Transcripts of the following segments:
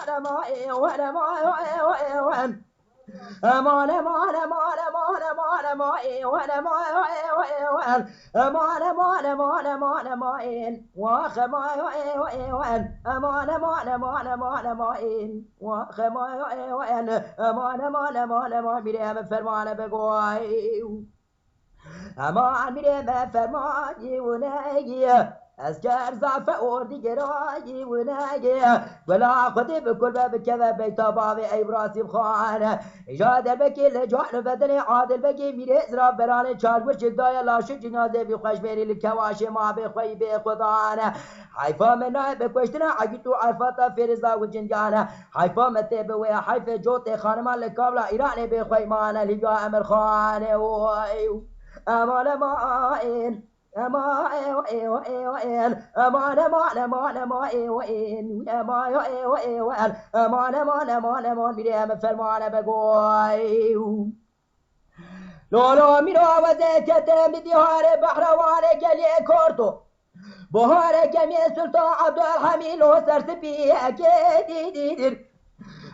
امان امان امان امان امان امان امان امان امان امان امان امان واخ امان امان امان امان امان امان واخ امان امان امان امان امان میرم فرمان بگوی امان میرم فرمانی و نگی از ضعف اردی گرایی و نگی ولا خودی بکل بکذا بیت باب ابراهیم خان ایجاد بکل جوان بدن عادل بگی میره ازرا بران چارگوش دای لاش جنازه بی خوش بری لکواش ما بخوی به خدان حیفا منای بکشتنا عگیتو عرفاتا فرزا و جنگانا حیفا متبه و حیف جوت خانمان لکابلا ایران بخوی مانا لگا امر خان امان امان امان امان امان امان امان امان امان امان امان میرم فرمان بگوی لولو میرو وزکتم دیار بحروان گلی کردو بهار کمی سلطان عبدالحمید و سرسپی اکیدیدیر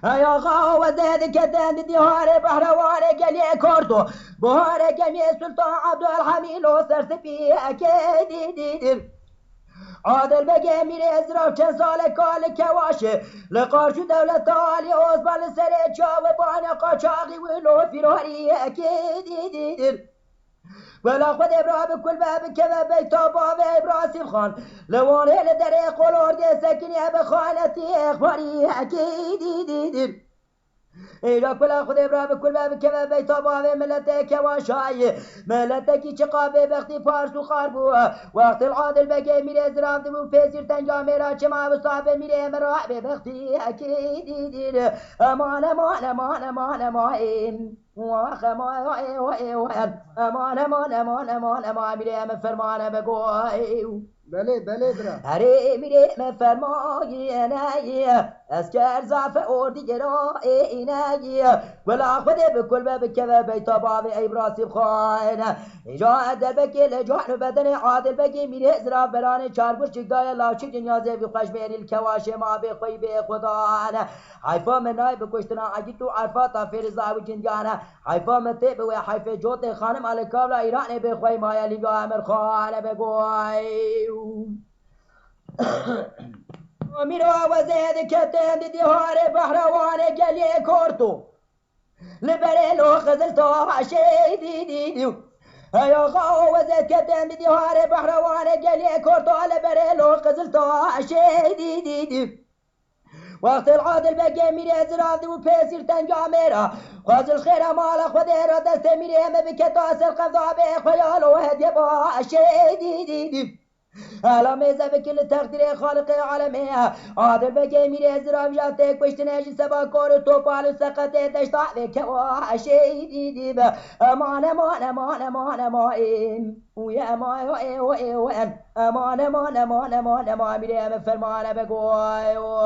ایا غاو زاد كتان ديار بحروان قلي كوردو بهار جميع سلطان عبد الحميد وسرسفي اكيد دير عادل بقى ميري ازرا كان سالك قال كواشي لقارش دولة عالي اوزبال سري جاوب بانا قاچاقي ولو فراري اكيد دير ولا خود ابراهيم كل باب كذا بيت باب ابراهيم خان لوانه لدري قولور دي سكني بخالتي اخباري اكيد دير ایرا کلا خود ابراهیم کل باب کذا بیت باب ملتك وشاي ملتك چقابه بختی فارس و خاربو وقت العادل بگه میره ازرام دمو فیزیر تنجا میرا چما و صحابه میره مرا به بختی اکیدی دیر امان امان امان امان امان واخ امان امان امان امان امان امان میره فرمان بگوی بله بله برا هره میره فرمایی نایی اسکر ضعف اردی گرایی نایی ولا خود بکل بکذا بیت باب ابراهیم خان ایجاد بکل جوان بدن عادل بگی میره ازرا بران چارگوش جگدای لاشی جنازه بی خوش بیری الکواش ما بخوی به خدان حیفا منای بکشتنا عگی تو عرفاتا فرزا و جنگانا حیفا متب و حیف جوت خانم الکابلا ایران بخوی مایا لیگا امر خان بگوی میرو وزید کتن دیوار بحروان گلی کردو لبره لو خزل تو عشی دیدیو ایا غاو وزید کتن دیوار بحروان گلی کردو لبره لو خزل تو عشی دیدیو وقت العادل بقى ميري ازراد وبيسير تنجا ميرا خاز الخير مال خود را دست ميري هم بكتاس القضاء بخيال وهدي باشي على ميزة بكل تقدير خالق عالمي عادل بقى ميري ازراد جاتك بشتناجي سبا كور توبال سقط تشتاع بكواشي امان امان امان امان امان ويا امان امان امان امان امان امان امان ميري فرمان بقوي